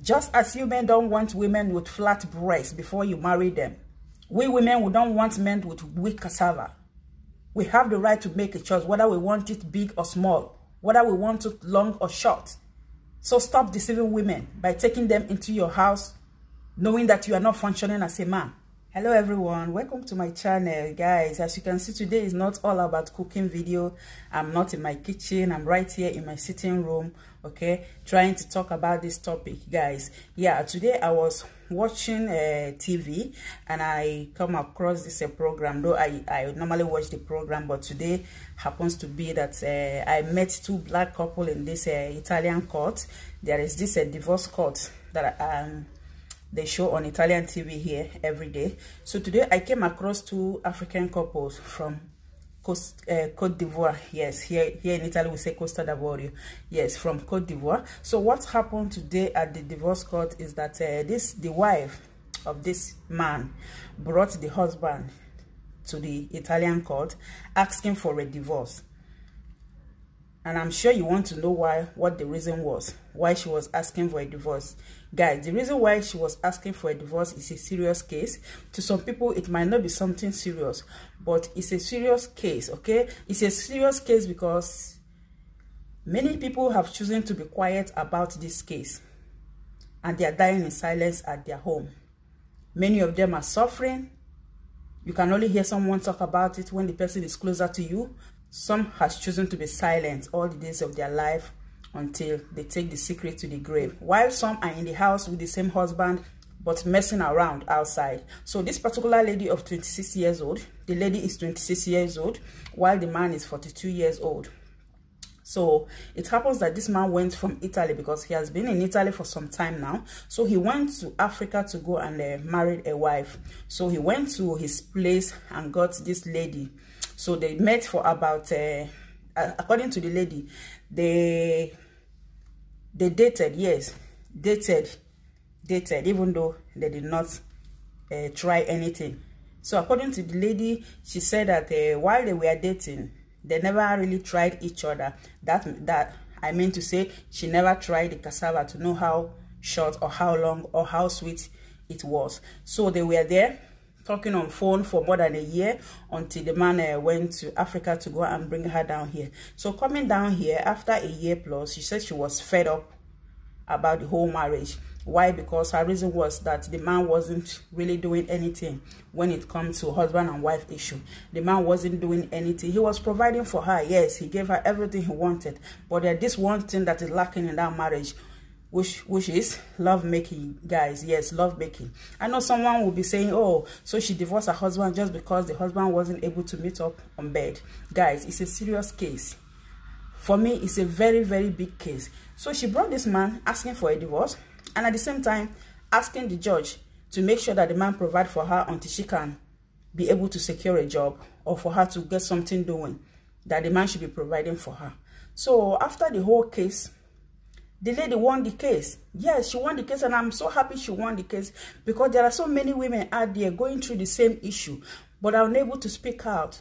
Just as you men don't want women with flat breasts before you marry them, we women, we don't want men with weak cassava. We have the right to make a choice whether we want it big or small, whether we want it long or short. So stop deceiving women by taking them into your house knowing that you are not functioning as a man. Hello everyone, welcome to my channel. Guys, as you can see, today is not all about cooking video. I'm not in my kitchen, I'm right here in my sitting room, okay, trying to talk about this topic. Guys, yeah, today I was watching TV and I come across this program. Though I normally watch the program, but today happens to be that I met two black couple in this Italian court. There is this divorce court that they show on Italian TV here every day. So today I came across two African couples from Côte d'Ivoire. Yes, here in Italy we say Costa d'Avorio. Yes, from Côte d'Ivoire. So what happened today at the divorce court is that the wife of this man brought the husband to the Italian court asking for a divorce. And I'm sure you want to know what the reason was, why she was asking for a divorce. Guys, the reason why she was asking for a divorce is a serious case. To some people, it might not be something serious, but it's a serious case, okay? It's a serious case because many people have chosen to be quiet about this case, and they are dying in silence at their home. Many of them are suffering. You can only hear someone talk about it when the person is closer to you. Some has chosen to be silent all the days of their life until they take the secret to the grave, while some are in the house with the same husband but messing around outside. So this particular lady of 26 years old, the lady is 26 years old while the man is 42 years old. So it happens that this man went from Italy because he has been in Italy for some time now. So he went to Africa to go and marry a wife. So he went to his place and got this lady. So they met for about, according to the lady, they dated, yes, dated, even though they did not try anything. So according to the lady, she said that while they were dating, they never really tried each other. That I mean to say, she never tried the cassava to know how short or how long or how sweet it was. So they were there talking on phone for more than a year until the man went to Africa to go and bring her down here. So coming down here after a year plus, she said she was fed up about the whole marriage. Why? Because her reason was that the man wasn't really doing anything when it comes to husband and wife issue. The man wasn't doing anything. He was providing for her. Yes, he gave her everything he wanted. But there's this one thing that is lacking in that marriage, which is love making. Guys, yes, love making. I know someone will be saying, oh, so she divorced her husband just because the husband wasn't able to meet up on bed. Guys, it's a serious case. For me, it's a very, very big case. So she brought this man asking for a divorce, and at the same time asking the judge to make sure that the man provide for her until she can be able to secure a job or for her to get something doing, that the man should be providing for her. So after the whole case, the lady won the case. Yes, she won the case, and I'm so happy she won the case because there are so many women out there going through the same issue but are unable to speak out.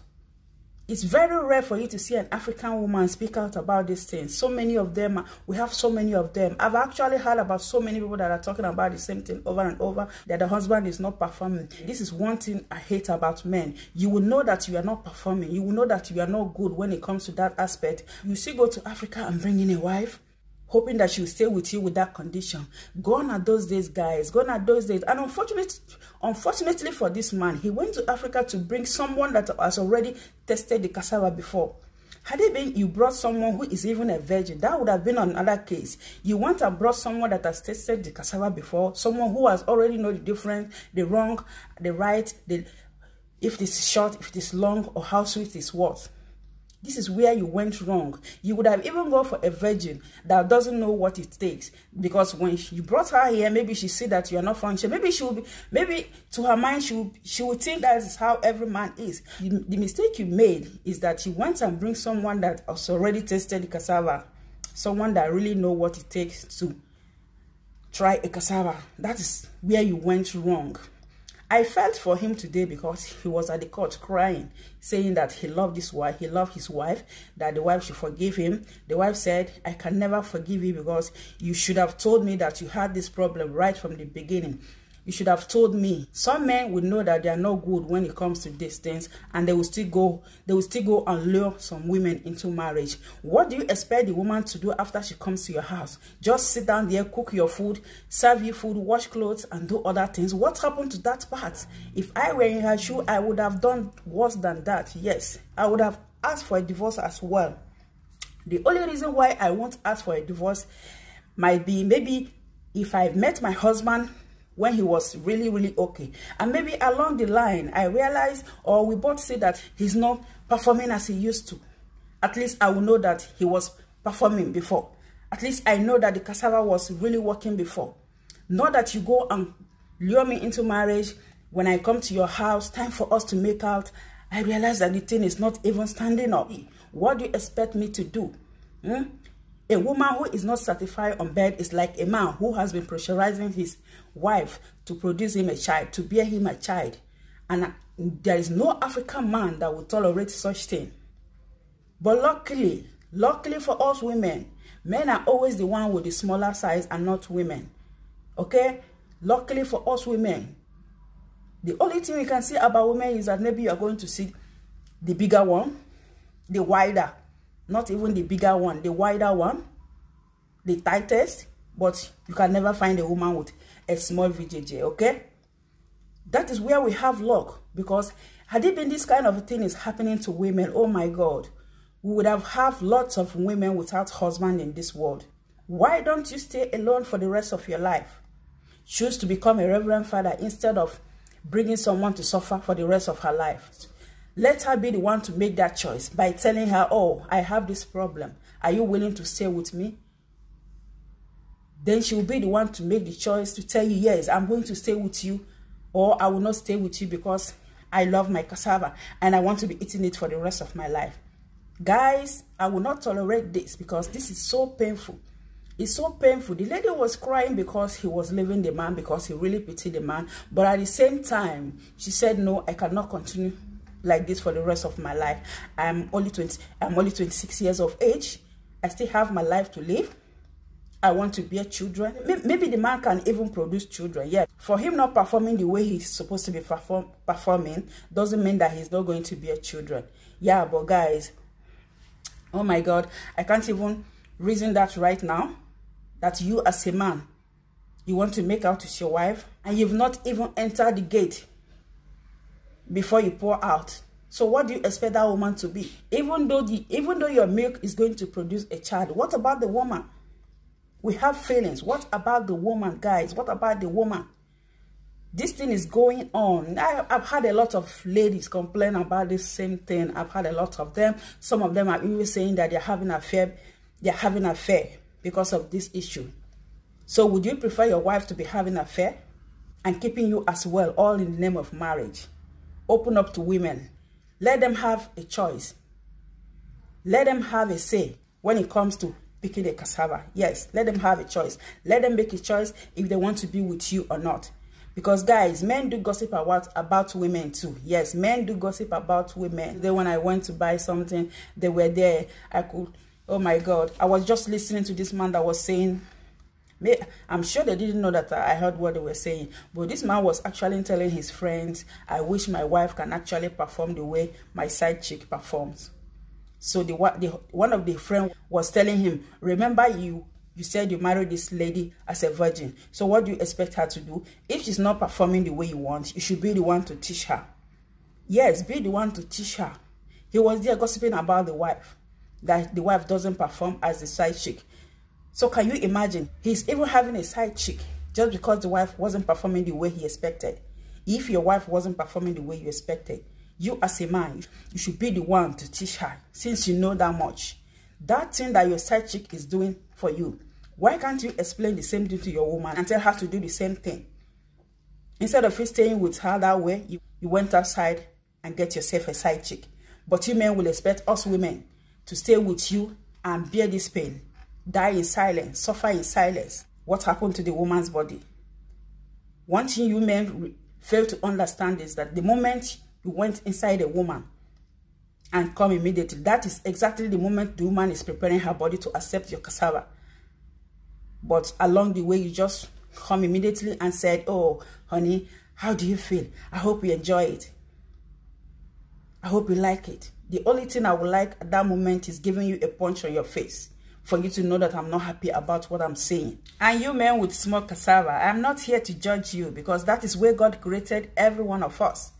It's very rare for you to see an African woman speak out about these things. So many of them, we have so many of them. I've actually heard about so many people that are talking about the same thing over and over, that the husband is not performing. This is one thing I hate about men. You will know that you are not performing. You will know that you are not good when it comes to that aspect. You still go to Africa and bring in a wife, hoping that she will stay with you with that condition. Gone are those days, guys. Gone are those days. And unfortunately for this man, he went to Africa to bring someone that has already tested the cassava before. Had it been you brought someone who is even a virgin, that would have been another case. You went and brought someone that has tested the cassava before, someone who has already know the difference, the wrong, the right, if it is short, if it is long, or how sweet it is what. This is where you went wrong. You would have even gone for a virgin that doesn't know what it takes. Because when you brought her here, maybe she see that you are not functioning. Maybe to her mind, she will think that is how every man is. The mistake you made is that you went and bring someone that has already tested the cassava. Someone that really know what it takes to try a cassava. That is where you went wrong. I felt for him today because he was at the court crying, saying that he loved his wife, that the wife should forgive him. The wife said, I can never forgive you because you should have told me that you had this problem right from the beginning. You should have told me. Some men would know that they are not good when it comes to these things, and they will still go and lure some women into marriage. What do you expect the woman to do after she comes to your house? Just sit down there, cook your food, serve you food, wash clothes, and do other things? What happened to that part? If I were in her shoe, I would have done worse than that. Yes, I would have asked for a divorce as well. The only reason why I won't ask for a divorce might be maybe if I met my husband when he was really okay, and maybe along the line I realized, or we both see that he's not performing as he used to. At least I will know that he was performing before. At least I know that the cassava was really working before. Not that you go and lure me into marriage. When I come to your house, time for us to make out, I realize that the thing is not even standing up. What do you expect me to do? A woman who is not satisfied on bed is like a man who has been pressurizing his wife to produce him a child, to bear him a child. And there is no African man that will tolerate such thing. But luckily for us women, men are always the one with the smaller size and not women. Okay? Luckily for us women, the only thing we can see about women is that maybe you are going to see the bigger one, the wider. Not even the bigger one, the wider one, the tightest, but you can never find a woman with a small VJJ, okay? That is where we have luck, because had it been this kind of a thing is happening to women, oh my God, we would have lots of women without husband in this world. Why don't you stay alone for the rest of your life? Choose to become a reverend father instead of bringing someone to suffer for the rest of her life. Let her be the one to make that choice by telling her, oh, I have this problem. Are you willing to stay with me? Then she will be the one to make the choice to tell you, yes, I'm going to stay with you, or I will not stay with you because I love my cassava and I want to be eating it for the rest of my life. Guys, I will not tolerate this because this is so painful. It's so painful. The lady was crying because he was leaving the man, because he really pitied the man. But at the same time, she said, no, I cannot continue like this for the rest of my life. I'm only 26 years of age. I still have my life to live. I want to bear children. Maybe the man can even produce children. Yeah, for him not performing the way he's supposed to be performing doesn't mean that he's not going to bear children. Yeah, but guys, oh my God, I can't even reason that right now, that you as a man, you want to make out with your wife and you've not even entered the gate before you pour out. So what do you expect that woman to be? Even though your milk is going to produce a child, what about the woman? We have feelings. What about the woman, guys? What about the woman? This thing is going on. I've had a lot of ladies complain about this same thing. I've had a lot of them. Some of them are even saying that they're having an affair. They're having an affair because of this issue. So would you prefer your wife to be having an affair and keeping you as well, all in the name of marriage? Open up to women. Let them have a choice. Let them have a say when it comes to picking a cassava. Yes, let them have a choice. Let them make a choice if they want to be with you or not. Because guys, men do gossip about women too. Yes, men do gossip about women. Then when I went to buy something, they were there. Oh my God, I was just listening to this man that was saying, I'm sure they didn't know that I heard what they were saying, but this man was actually telling his friends, I wish my wife can actually perform the way my side chick performs. So one of the friends was telling him, remember you said you married this lady as a virgin. So what do you expect her to do? If she's not performing the way you want, you should be the one to teach her. Yes, be the one to teach her. He was there gossiping about the wife, that the wife doesn't perform as the side chick. So can you imagine? He's even having a side chick just because the wife wasn't performing the way he expected. If your wife wasn't performing the way you expected, you as a man, you should be the one to teach her, since you know that much. That thing that your side chick is doing for you, why can't you explain the same thing to your woman and tell her to do the same thing? Instead of you staying with her that way, you went outside and get yourself a side chick. But you men will expect us women to stay with you and bear this pain. Die in silence, suffer in silence. What happened to the woman's body? One thing you men fail to understand is that the moment you went inside a woman and come immediately, that is exactly the moment the woman is preparing her body to accept your cassava. But along the way, you just come immediately and said, oh, honey, how do you feel? I hope you enjoy it. I hope you like it. The only thing I would like at that moment is giving you a punch on your face for you to know that I'm not happy about what I'm saying. And you men with small cassava, I'm not here to judge you because that is where God created every one of us.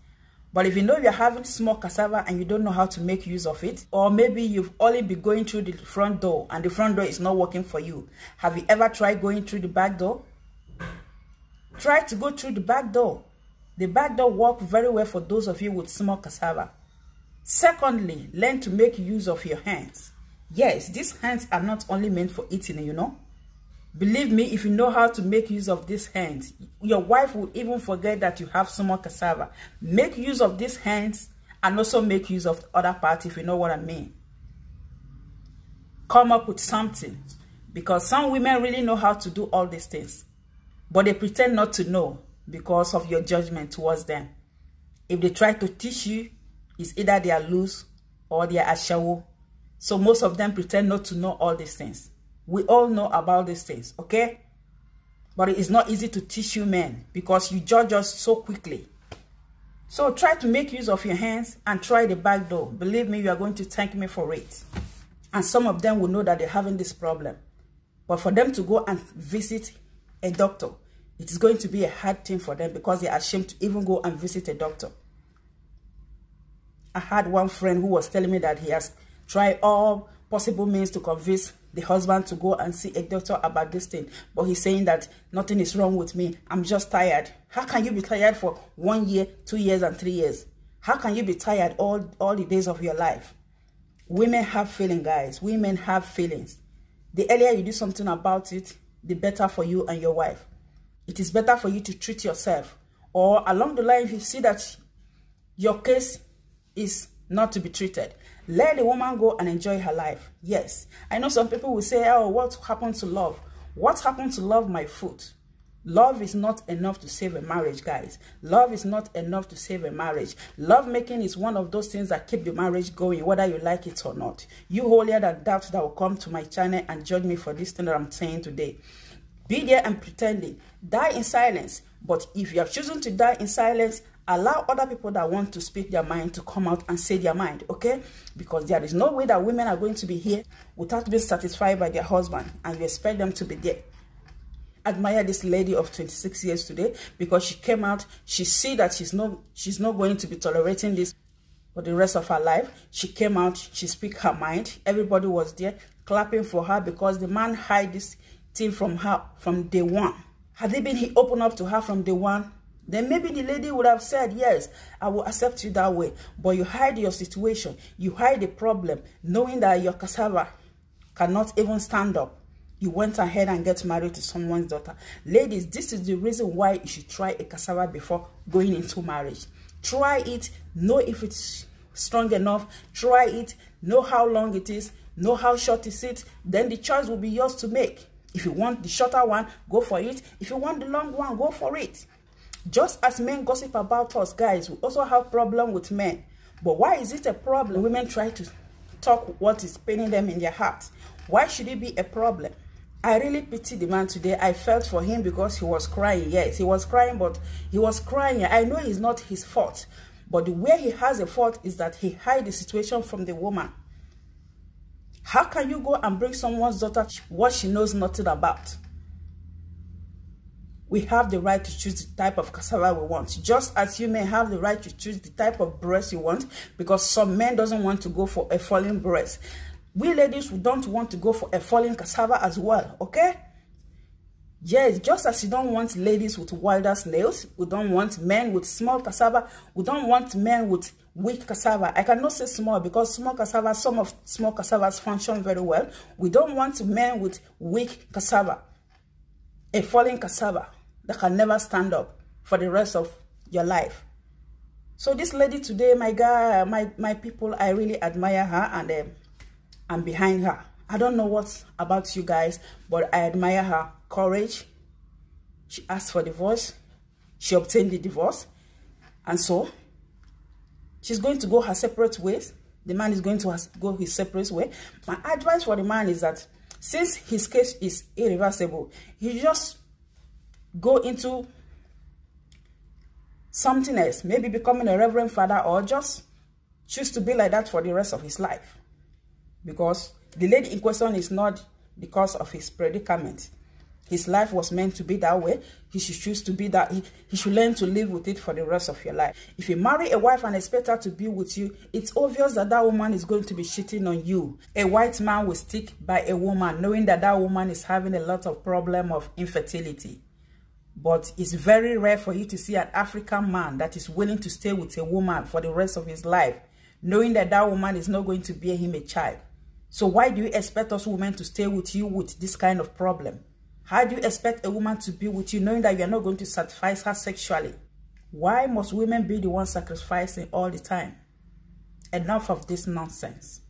But if you know you're having small cassava and you don't know how to make use of it, or maybe you've only been going through the front door and the front door is not working for you, have you ever tried going through the back door? Try to go through the back door. The back door works very well for those of you with small cassava. Secondly, learn to make use of your hands. Yes, these hands are not only meant for eating, you know. Believe me, if you know how to make use of these hands, your wife will even forget that you have small cassava. Make use of these hands and also make use of the other part, if you know what I mean. Come up with something, because some women really know how to do all these things, but they pretend not to know because of your judgment towards them. If they try to teach you, it's either they are loose or they are ashawo. So most of them pretend not to know all these things. We all know about these things, okay? But it is not easy to teach you men because you judge us so quickly. So try to make use of your hands and try the back door. Believe me, you are going to thank me for it. And some of them will know that they're having this problem. But for them to go and visit a doctor, it is going to be a hard thing for them because they are ashamed to even go and visit a doctor. I had one friend who was telling me that he has tried all possible means to convince the husband to go and see a doctor about this thing. But he's saying that nothing is wrong with me. I'm just tired. How can you be tired for 1 year, 2 years, and 3 years? How can you be tired all the days of your life? Women have feelings, guys. Women have feelings. The earlier you do something about it, the better for you and your wife. It is better for you to treat yourself. Or along the line, if you see that your case is not to be treated, let the woman go and enjoy her life. Yes, I know some people will say, oh, what happened to love? What happened to love, my foot? Love is not enough to save a marriage, guys. Love is not enough to save a marriage. Love making is one of those things that keep the marriage going, whether you like it or not. You holier than doubt that will come to my channel and judge me for this thing that I'm saying today. Be there and pretending. Die in silence. But if you have chosen to die in silence, allow other people that want to speak their mind to come out and say their mind, okay? Because there is no way that women are going to be here without being satisfied by their husband, and you expect them to be there. Admire this lady of 26 years today because she came out. She see that she's not going to be tolerating this for the rest of her life. She came out. She speak her mind. Everybody was there clapping for her because the man hid this thing from her from day one. Had it been he opened up to her from day one, then maybe the lady would have said, yes, I will accept you that way. But you hide your situation. You hide the problem, knowing that your cassava cannot even stand up. You went ahead and get married to someone's daughter. Ladies, this is the reason why you should try a cassava before going into marriage. Try it. Know if it's strong enough. Try it. Know how long it is. Know how short is it. Then the choice will be yours to make. If you want the shorter one, go for it. If you want the long one, go for it. Just as men gossip about us, guys, we also have problem with men. But why is it a problem? Women try to talk what is paining them in their hearts. Why should it be a problem? I really pity the man today. I felt for him because he was crying. Yes, he was crying, but he was crying. I know it's not his fault. But the way he has a fault is that he hid the situation from the woman. How can you go and bring someone's daughter what she knows nothing about? We have the right to choose the type of cassava we want. Just as you may have the right to choose the type of breast you want, because some men doesn't want to go for a falling breast. We ladies, we don't want to go for a falling cassava as well, okay? Yes, just as you don't want ladies with wider nails, we don't want men with small cassava, we don't want men with weak cassava. I cannot say small because small cassava, some of small cassavas function very well. We don't want men with weak cassava, a falling cassava that can never stand up for the rest of your life. So this lady today, my guy, my people, I really admire her, and I'm behind her. I don't know what's about you guys, but I admire her courage. She asked for divorce. She obtained the divorce. And so, she's going to go her separate ways. The man is going to go his separate way. My advice for the man is that since his case is irreversible, he just go into something else, maybe becoming a reverend father, or just choose to be like that for the rest of his life. Because the lady in question is not because of his predicament. His life was meant to be that way. He should choose to be that. He should learn to live with it for the rest of your life. If you marry a wife and expect her to be with you, it's obvious that that woman is going to be cheating on you. A white man will stick by a woman knowing that that woman is having a lot of problem of infertility. But it's very rare for you to see an African man that is willing to stay with a woman for the rest of his life, knowing that that woman is not going to bear him a child. So why do you expect us women to stay with you with this kind of problem? How do you expect a woman to be with you knowing that you are not going to satisfy her sexually? Why must women be the ones sacrificing all the time? Enough of this nonsense.